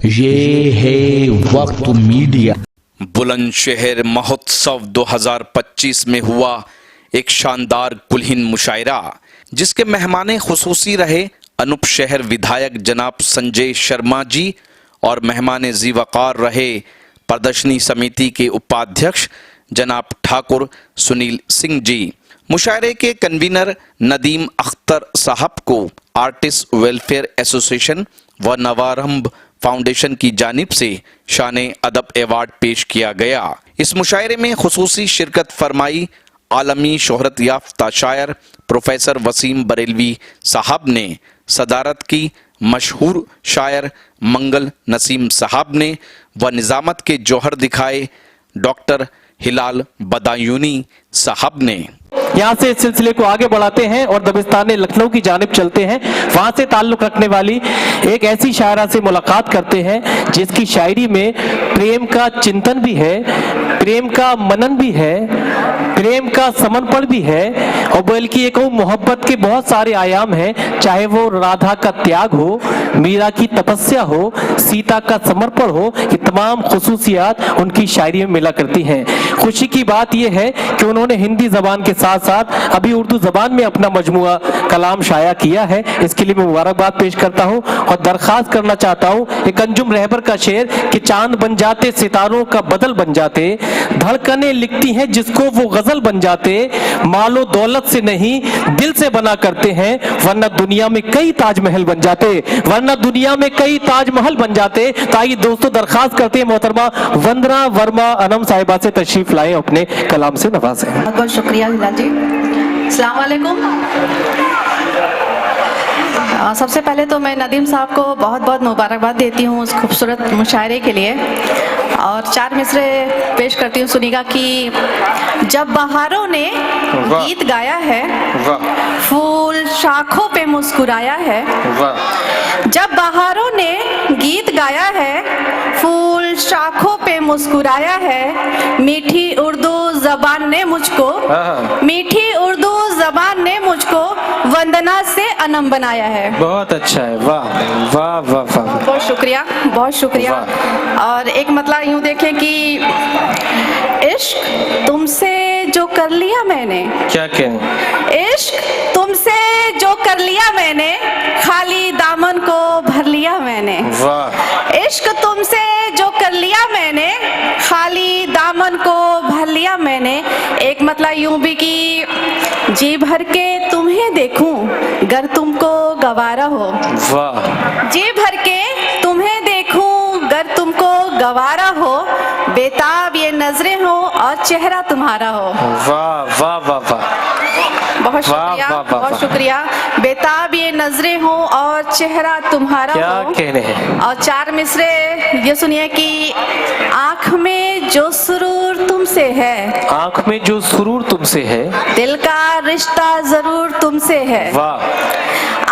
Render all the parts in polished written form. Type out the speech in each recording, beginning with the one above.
ये है वक्त मीडिया। बुलंदशहर महोत्सव 2025 में हुआ एक शानदार कुलहीन मुशायरा, जिसके मेहमाने खुसूसी रहे अनूप शहर विधायक जनाब संजय शर्मा जी और मेहमान जी वकार रहे प्रदर्शनी समिति के उपाध्यक्ष जनाब ठाकुर सुनील सिंह जी। मुशायरे के कन्वीनर नदीम अख्तर साहब को आर्टिस्ट वेलफेयर एसोसिएशन व नवारंभ फाउंडेशन की जानिब से शान अदब अवार्ड पेश किया गया। इस मुशायरे में खुसूसी शिरकत फरमाई आलमी शोहरत याफ्ता शायर प्रोफेसर वसीम बरेलवी साहब ने, सदारत की मशहूर शायर मंगल नसीम साहब ने व निजामत के जौहर दिखाए डॉक्टर हिलाल बदायूनी साहब ने। यहाँ से इस सिलसिले को आगे बढ़ाते हैं और दबिस्तान लखनऊ की जानिब चलते हैं। वहां से ताल्लुक रखने वाली एक ऐसी शायरा से मुलाकात करते हैं जिसकी शायरी में प्रेम का चिंतन भी है, प्रेम का मनन भी है, प्रेम का समर्पण भी है और बल्कि एक मोहब्बत के बहुत सारे आयाम हैं। चाहे वो राधा का त्याग हो, मीरा की तपस्या हो, सीता का समर्पण हो, ये तमाम खुसूसियात उनकी शायरी में मिला करती हैं। खुशी की बात यह है कि उन्होंने हिंदी जबान के साथ साथ अभी उर्दू जबान में अपना मजमुआ कलाम शाया किया है। इसके लिए मैं मुबारकबाद पेश करता हूं और दरख्वास्त करना चाहता हूं। एक अंजुम रहबर का शेर कि चांद बन जाते सितारों का बदल बन जाते, धड़कने लिखती हैं जिसको वो गजल बन जाते, मालो दौलत से नहीं दिल से बना करते हैं, वरना दुनिया में कई ताजमहल बन जाते, वरना दुनिया में कई ताजमहल बन जाते। तो आइए दोस्तों दरख्वास्त करते हैं मोहतरमा वंदना वर्मा अनम साहिबा से तशरीफ लाए, अपने कलाम से नवाजें। बहुत बहुत शुक्रिया हिलाल जी। अस्सलाम वालेकुम। सबसे पहले तो मैं नदीम साहब को बहुत बहुत मुबारकबाद देती हूँ उस खूबसूरत मुशायरे के लिए और चार मिसरे पेश करती हूँ। सुनिएगा कि जब बहारों ने गीत गाया है, फूल शाखों पे मुस्कुराया है, जब बहारों ने गीत गाया है, फूल शाखों पे मुस्कुराया है, मीठी उर्दू जबान ने मुझको, मीठी उर्दू जबान ने मुझको वंदना से अनम बनाया है। बहुत अच्छा है, वाह वाह वाह वाह, बहुत शुक्रिया, बहुत शुक्रिया। और एक मतलब यूं देखें कि इश्क तुमसे जो कर लिया मैंने, क्या कहें, इश्क तुमसे जो कर लिया मैंने, खाली दामन को भर लिया मैंने। वाह, इश्क तुमसे जो कर लिया मैंने, खाली दामन को भर लिया मैंने। एक मतलब यूं भी कि जी भर के तुम्हें देखूं गर तुमको गवारा हो, वाह, जी भर के तुम्हें देखूं गर तुमको गवारा हो, बेताब ये नजरें हो और चेहरा तुम्हारा हो। वाह वाह वाह वाह, बहुत शुक्रिया, बहुत शुक्रिया। बेताब ये नजरें हो और चेहरा तुम्हारा क्या हो। कहने हैं। और चार मिसरे ये सुनिए कि आंख में जो सुरूर तुमसे है, आंख में जो सुरूर तुमसे है, दिल का रिश्ता जरूर तुमसे है। वाह,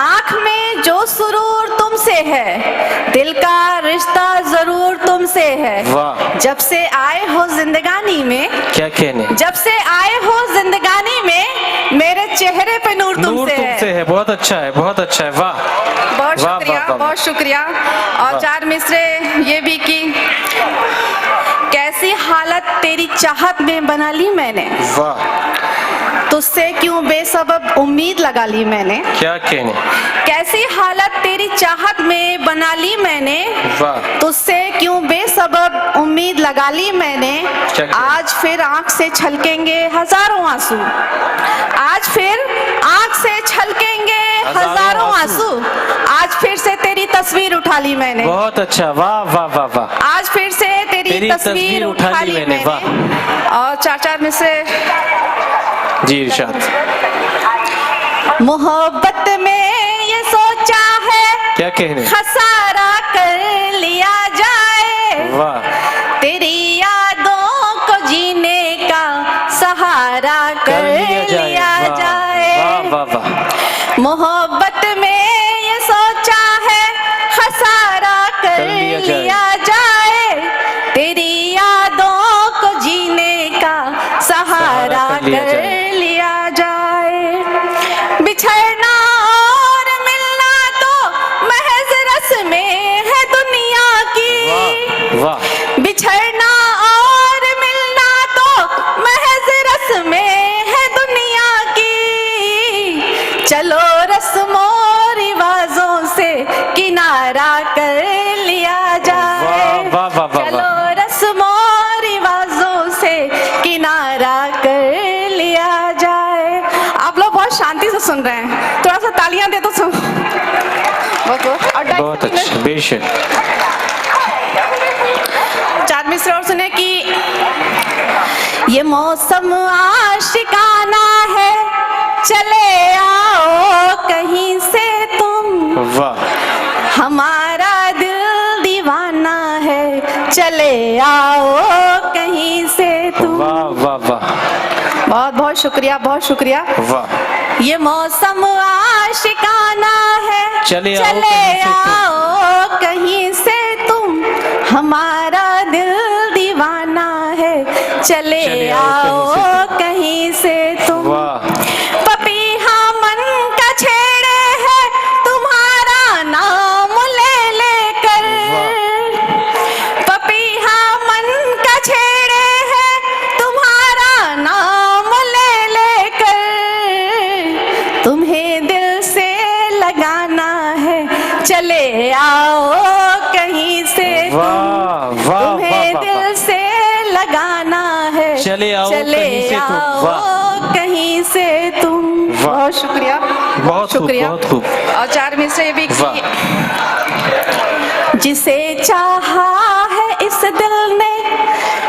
आंख में जो सुरूर तुमसे है, दिल का रिश्ता जरूर तुमसे है। वाह, जब से आए हो जिंदगानी में, क्या कहने, जब से आए हो जिंदगानी में, मेरे चेहरे पे नूर तुमसे है। बहुत अच्छा है, बहुत अच्छा है, वाह, बहुत वाह, शुक्रिया, वाह, वाह, बहुत शुक्रिया। और चार मिसरे ये भी कि कैसी हालत तेरी चाहत में बना ली मैंने, वाह, तुझसे क्यों बेसबब उम्मीद लगा ली मैंने। क्या कहने, कैसी हालत तेरी चाहत में बना ली मैंने, वाह, तुझसे क्यों बेसबब उम्मीद लगा ली मैंने। आज फिर आंख से छलकेंगे हजारों आंसू, आज फिर आंख से छलकेंगे हजारों आंसू, आज फिर से तेरी तस्वीर उठा ली मैंने। बहुत अच्छा, वाह वाह वाह वाह, आज फिर से तेरी तस्वीर उठा ली मैंने। वाह। और चार में से जी इरशाद। मोहब्बत में ये सोचा है, क्या कहने, खसारा कर लिया जाए, वाह, तेरी यादों को जीने का सहारा कर लिया जाए। वाह वाह वाह, मोहब्बत में ये सोचा है, खसारा कर लिया जाए, तेरी यादों को जीने का सहारा कर लिया जाए। बिछड़ना और मिलना तो महज रस्म में है दुनिया की, बिछड़ना और मिलना तो महज रस्में है दुनिया की। चलो रस्मों रिवाजों से किनारा कर लिया जाए। वाह, वाह, वाह, वाह। चलो रस्मों रिवाजों से किनारा कर लिया जाए। आप लोग बहुत शांति से सुन रहे हैं, थोड़ा सा तालियां दे तो सुन। बहुत अच्छा, बेशक। 4 मिसरे और सुने कि ये मौसम आशिकाना है, चले आओ कहीं से तुम। वाह, हमारा दिल दीवाना है, चले आओ कहीं से तुम। वाह, वाह, वाह, बहुत बहुत शुक्रिया, बहुत शुक्रिया। वाह। ये मौसम आशिकाना है, चले आओ कहीं से तुम। हमारा दिल दीवाना है, चले आओ कहीं से तुम। वाह, पपीहा मन का छेड़े है तुम्हारा नाम ले लेकर। पपीहा मन का छेड़े है तुम्हारा नाम ले लेकर। तुम्हें दिल से लगाना है, चले आओ कहीं से तुम। वाह, वाह, तुम्हें वाह, दिल से लगाना है, चले आओ कहीं से तुम। वाह, कहीं से तुम। वाह। बहुत शुक्रिया, बहुत खूब, शुक्रिया। बहुत खूब। और 4 में से भी वाह। जिसे चाहा है इस दिल ने,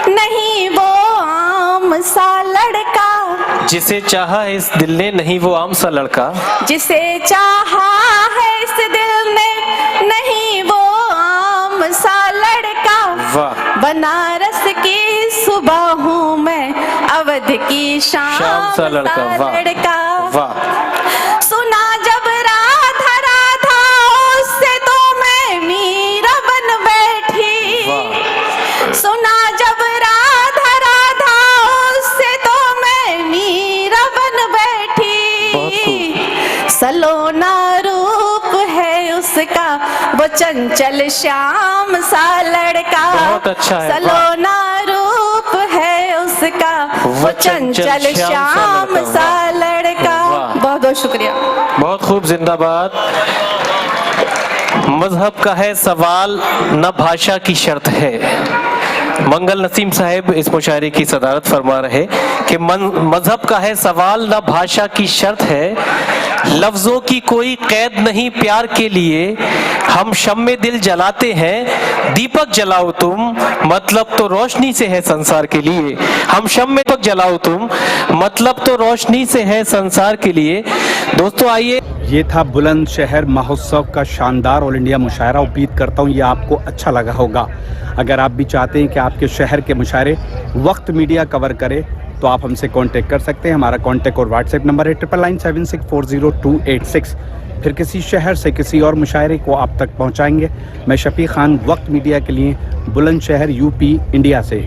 नहीं वो आम सा लड़का। जिसे चाहा इस दिल ने, नहीं वो आम सा लड़का। जिसे चाहा है इस दिल ने, नहीं वो आम सा लड़का। वाह, बनारस की सुबह हूँ मैं, अवध की शाम सा लड़का। वाह, लड़का। वाह, सुना जब राधा राधा उससे तो मैं मीरा बन बैठी। वाह। सुना जब राधा राधा उससे तो मैं मीरा बन बैठी। सलोना रूप है उसका, वो चंचल श्याम सा लड़का। बहुत अच्छा है। सलोना रूप है उसका, वो चंचल श्याम सा लड़का। वाह। बहुत बहुत शुक्रिया। बहुत खूब, जिंदाबाद। मजहब का है सवाल, न भाषा की शर्त है। मंगल नसीम साहब इस मुशायरे की सदारत फरमा रहे कि मजहब का है सवाल, न भाषा की शर्त है। लफ्जों की कोई कैद नहीं प्यार के लिए, हम शम्मे दिल जलाते हैं। दीपक जलाओ तुम, मतलब तो रोशनी से है संसार के लिए। हम शम्मे तक जलाओ तुम, मतलब तो रोशनी से है संसार के लिए। दोस्तों आइए, ये था बुलंदशहर महोत्सव का शानदार ऑल इंडिया मुशायरा। उम्मीद करता हूँ ये आपको अच्छा लगा होगा। अगर आप भी चाहते हैं कि आपके शहर के मुशायरे वक्त मीडिया कवर करे तो आप हमसे कांटेक्ट कर सकते हैं। हमारा कांटेक्ट और व्हाट्सएप नंबर है 9997640286। फिर किसी शहर से किसी और मुशायरे को आप तक पहुंचाएंगे। मैं शफी खान, वक्त मीडिया के लिए, बुलंदशहर, यूपी, इंडिया से।